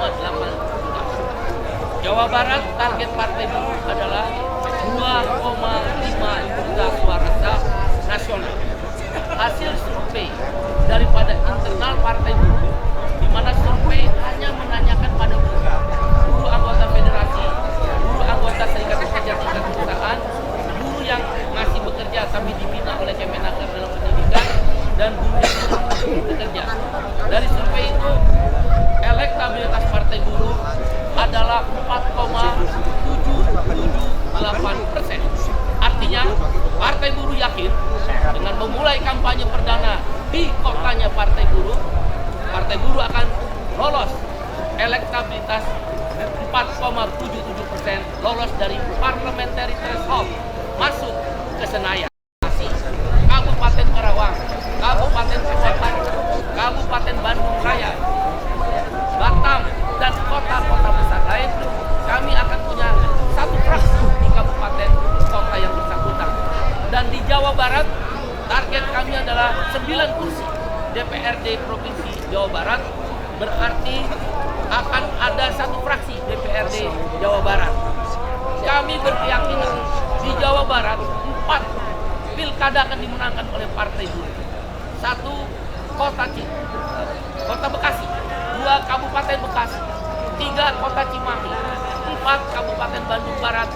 juta. Jawa Barat target Partai Buruh adalah 2,5 juta suara sah nasional. Hasil survei daripada internal Partai Buruh, di mana survei hanya menanyakan pada buruh anggota federasi, buruh anggota serikat pekerja tingkat perusahaan, buruh yang masih bekerja tapi dibina oleh Kemenaker dalam pendidikan, dan buruh yang belum bekerja. Dari survei itu, elektabilitas Partai Buruh adalah 4,778%. Artinya, Partai Buruh yakin dengan memulai kampanye perdana di kotanya Partai Buruh akan lolos elektabilitas 4,77%, lolos dari parliamentary threshold, masuk ke Senayan, Kabupaten Karawang, Kabupaten Purwakarta, Kabupaten Bandung Raya, Batam, dan kota-kota besar lain. Kami akan punya satu fraksi di kabupaten kota yang bersangkutan. Dan di Jawa Barat, target kami adalah 9 kursi DPRD Provinsi Jawa Barat, berarti akan ada satu fraksi DPRD Jawa Barat. Kami berkeyakinan di Jawa Barat 4 pilkada akan dimenangkan oleh Partai Buruh. 1 kota Bekasi, 2 Kabupaten Bekasi, 3 Kota Cimahi, 4 Kabupaten Bandung Barat.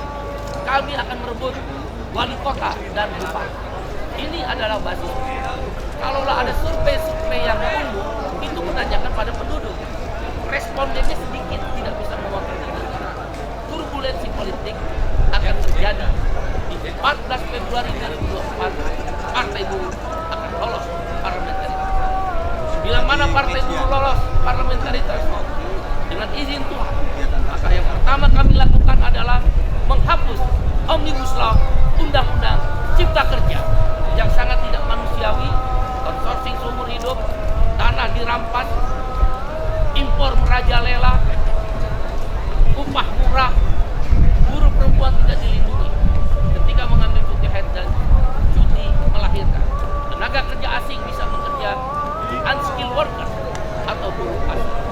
Kami akan merebut wali kota dan bupati. Ini adalah basis. Kalaulah ada survei yang umum, itu menanyakan pada penduduk. Respondennya sedikit, tidak bisa mewakili. Turbulensi politik akan terjadi di 14 Februari 2024. Partai Buruh akan lolos parliamentary. Bila mana Partai Buruh lolos parliamentary threshold dengan izin Tuhan, maka yang pertama kami lakukan adalah menghapus Omnibus Law, Undang-Undang Cipta Kerja yang sangat tidak manusiawi, outsourcing seumur hidup, tanah dirampas, impor merajalela, upah murah, buruh perempuan tidak dilindungi ketika mengambil cuti haid dan cuti melahirkan. Tenaga kerja asing bisa bekerja unskilled worker atau buruh asing.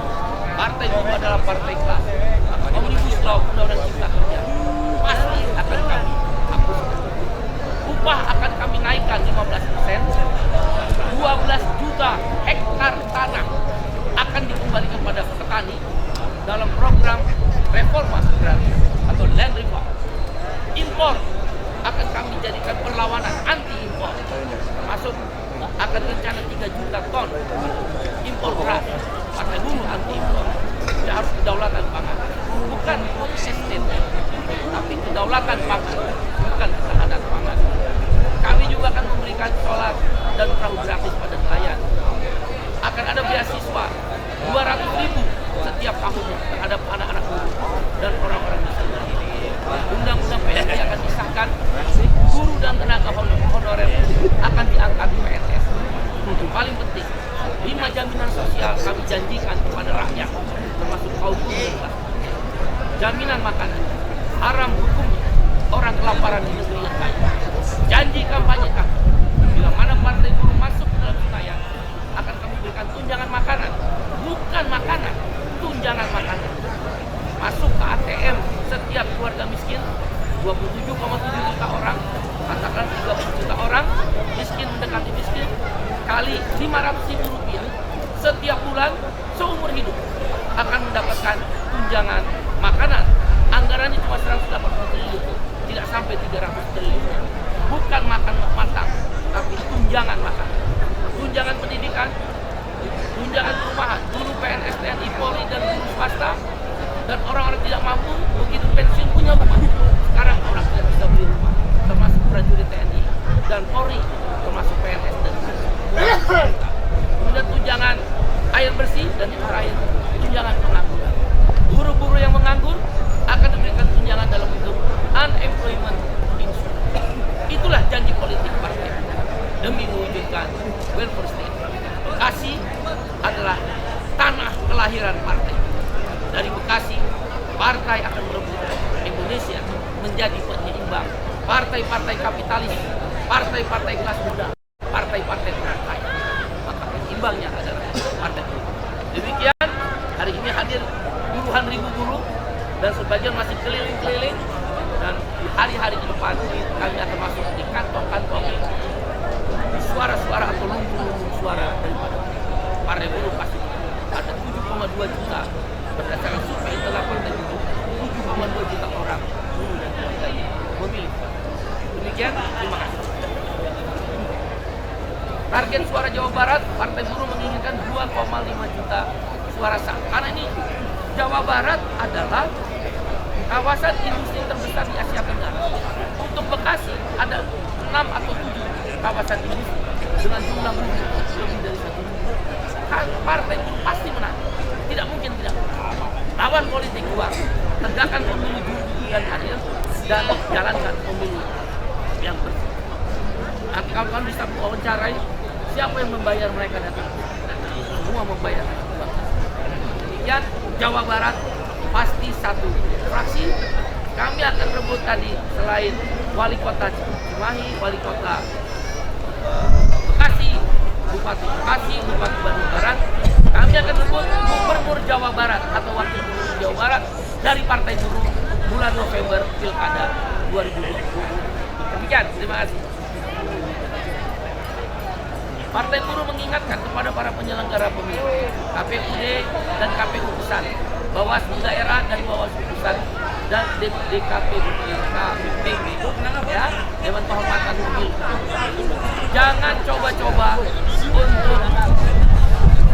Partai Buruh adalah partai kelas. Maka Omnibus Law, Undang-Undang Cipta Kerja pasti akan kami hapuskan. Upah akan kami naikkan 15%. 12 juta hektar tanah akan dikembalikan pada petani dalam program reformasi agraria atau land reform. Impor akan kami jadikan perlawanan anti impor, termasuk akan rencana 3 juta ton impor beras. Partai Buruh anti impor. Tidak harus kedaulatan pangan, bukan food estate, tapi kedaulatan pangan, bukan ketahanan pangan. Kami juga akan memberikan solar dan perahu gratis pada nelayan. Akan ada beasiswa 200.000 setiap tahunnya terhadap anak-anak buruh dan orang-orang miskin. Undang-undang PNS akan disahkan, guru dan tenaga honorer akan diangkat PNS. Yang paling penting, 5 jaminan sosial kami janjikan kepada rakyat, termasuk kaum buruh. Jaminan makanan, haram hukumnya orang kelaparan di negeri yang kaya. Janji kampanye kami, bila mana Partai Buruh masuk ke dalam Senayan, akan kami berikan tunjangan makanan, bukan makanan, tunjangan makanan. Masuk ke ATM setiap keluarga miskin, 27,7 juta orang, katakan 30 juta orang, miskin mendekati miskin, kali 500.000 rupiah setiap bulan seumur hidup akan mendapatkan tunjangan makanan. Anggarannya cuma 180 triliun, tidak sampai 300 triliun. Bukan makan matang, tapi tunjangan makan, tunjangan pendidikan, tunjangan perumahan, guru PNS, TNI, Polri, dan guru swasta, dan orang-orang tidak mampu begitu pensiun punya rumah. Sekarang orang tidak bisa beli rumah, termasuk prajurit TNI dan Polri, termasuk PNS dan kemudian tunjangan air bersih dan air, tunjangan pengangguran. Buruh-buruh yang menganggur akan diberikan tunjangan dalam bentuk unemployment insurance. Itulah janji politik partai demi mewujudkan welfare state. Bekasi adalah tanah kelahiran partai. Dari Bekasi, partai akan merebut Indonesia menjadi penyeimbang partai-partai kapitalis, partai-partai kelas muda, partai-partai orang kaya. Maka penyeimbangnya adalah partai. Demikian hari ini hadir puluhan ribu buruh dan sebagian masih keliling-keliling, dan di hari-hari ke depan kami akan masuk di kantong-kantong suara-suara atau lumbung-lumbung suara daripada partai buruh. Pasti ada 7,2 juta berdasarkan survei internal partai buruh, 7,2 juta orang buruh dan pekerja memilih. Demikian, terima kasih. Target suara Jawa Barat, Partai Buruh menginginkan 2,5 juta suara sah. Karena ini Jawa Barat adalah kawasan industri terbesar di Asia Tenggara. Untuk Bekasi ada 6 atau 7 kawasan industri dengan jumlah buruh lebih dari 1 juta. Partai Buruh pasti menang. Tidak mungkin tidak. Lawan politik uang, tegakkan pemilu jujur dan adil, dan jalankan pemilu yang bersih. Nanti kawan-kawan bisa wawancarai siapa yang membayar mereka datang. Semua membayar uang. Demikian, Jawa Barat pasti satu fraksi. Kami akan rebut tadi selain wali kota Cimahi, wali kota Bekasi, Bupati Bekasi, Bupati Bandung Barat. Kami akan rebut Gubernur Jawa Barat atau Wakil Gubernur Jawa Barat dari Partai Buruh bulan November Pilkada 2020. Demikian, terima kasih. Partai Buruh mengingatkan kepada para penyelenggara pemilu, KPUD dan KPU Pusat, Bawaslu Daerah dan Bawaslu Pusat, dan DKPP, ya, Dewan Kehormatan Pemilu. Jangan coba-coba untuk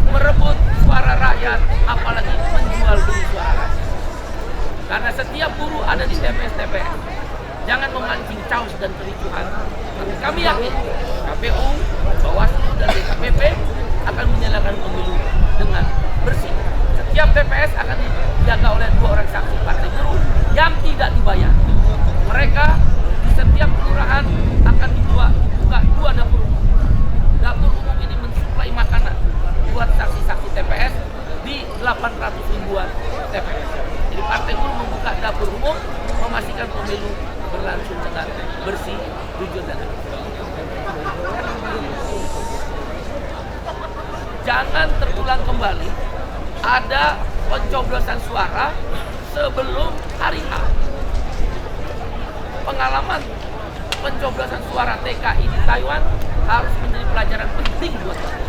merebut suara rakyat, apalagi menjual beli suara rakyat. Karena setiap buruh ada di TPS-TPS. Jangan memancing caos dan kericuhan. Tapi kami yakin KPU, Bawaslu, dan DKPP akan menjalankan pemilu dengan bersih. Setiap TPS akan dijaga oleh 2 orang saksi Partai Buruh yang tidak dibayar. Mereka di setiap kelurahan akan buka 2 dapur umum. Dapur umum ini mensuplai makanan buat saksi-saksi TPS di 800 ribuan TPS. Jadi Partai Buruh membuka dapur umum, memastikan pemilu berlangsung dengan bersih, jujur, dan adil. Jangan terulang kembali ada pencoblosan suara sebelum hari H. Pengalaman pencoblosan suara TKI di Taiwan harus menjadi pelajaran penting buat kita.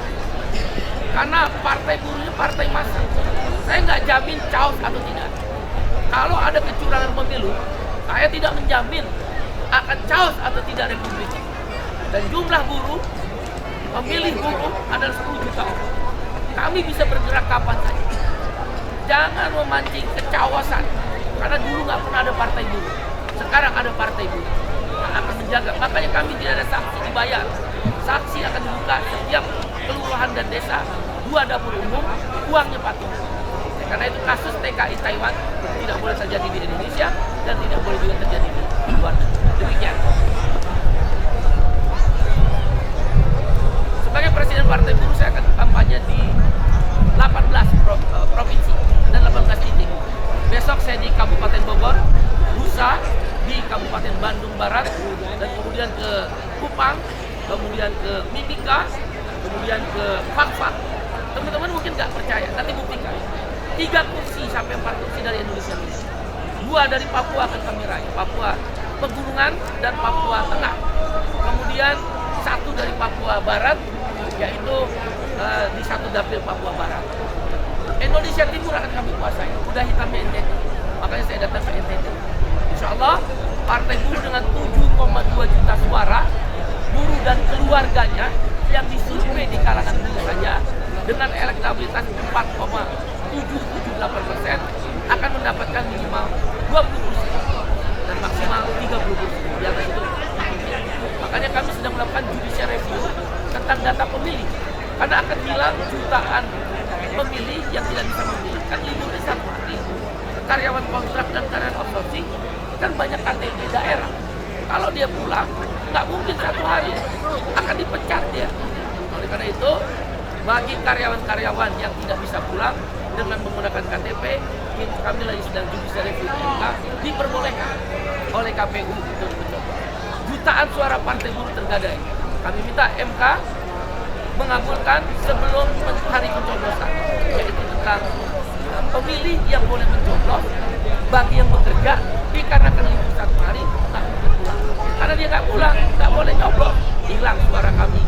Karena Partai Buruh ini partai massa. Saya nggak jamin caos atau tidak. Kalau ada kecurangan pemilu, saya tidak menjamin akan caos atau tidak republik. Dan jumlah buruh, pemilih buruh adalah 10 juta orang. Kami bisa bergerak kapan saja. Jangan memancing kecawasan. Karena dulu nggak pernah ada partai buruh. Sekarang ada partai buruh. Yang akan menjaga. Makanya kami tidak ada saksi dibayar. Saksi akan dibuka setiap kelurahan dan desa, 2 dapur umum, uangnya patuh. Karena itu kasus TKI Taiwan tidak boleh terjadi di Indonesia dan tidak boleh juga terjadi di luar negeri. Demikian. Sebagai Presiden Partai Buruh, saya akan kampanye di 18 provinsi dan 18 titik. Besok saya di Kabupaten Bogor, lusa di Kabupaten Bandung Barat, dan kemudian ke Kupang, kemudian ke Mimika, kemudian ke Fakfak. Teman-teman mungkin nggak percaya, nanti buktikan. 3 kursi sampai 4 kursi dari Indonesia ini. 2 dari Papua akan kami raih, Papua Pegunungan dan Papua Tengah. Kemudian 1 dari Papua Barat, yaitu di 1 dapil Papua Barat. Indonesia Timur akan kami kuasai, udah hitamnya NTT. Makanya saya datang ke NTT. Insya Allah Partai Buruh dengan 7,2 juta suara, buruh dan keluarganya yang disurvei di kalangan buruh saja dengan elektabilitas 4,778% akan mendapatkan minimal 20 kursi dan maksimal 30 kursi. Di atas itu. Makanya kami sedang melakukan judicial review tentang data pemilih. Karena akan hilang jutaan pemilih yang tidak bisa memilih. Kan libur di 1 hari. Karyawan kontrak dan karyawan outsourcing kan banyak KTP daerah. Kalau dia pulang, nggak mungkin 1 hari. Akan dipecat dia. Oleh karena itu, bagi karyawan-karyawan yang tidak bisa pulang dengan menggunakan KTP, kami lagi sedang judicial review MK, diperbolehkan oleh KPU untuk mencoba. Jutaan suara Partai Buruh tergadai. Kami minta MK mengabulkan sebelum hari pencoblosan, yaitu tentang pemilih yang boleh mencoblos bagi yang bekerja dikarenakan libur 1 hari tak boleh pulang. Karena dia nggak pulang, nggak boleh nyoblos, hilang suara kami.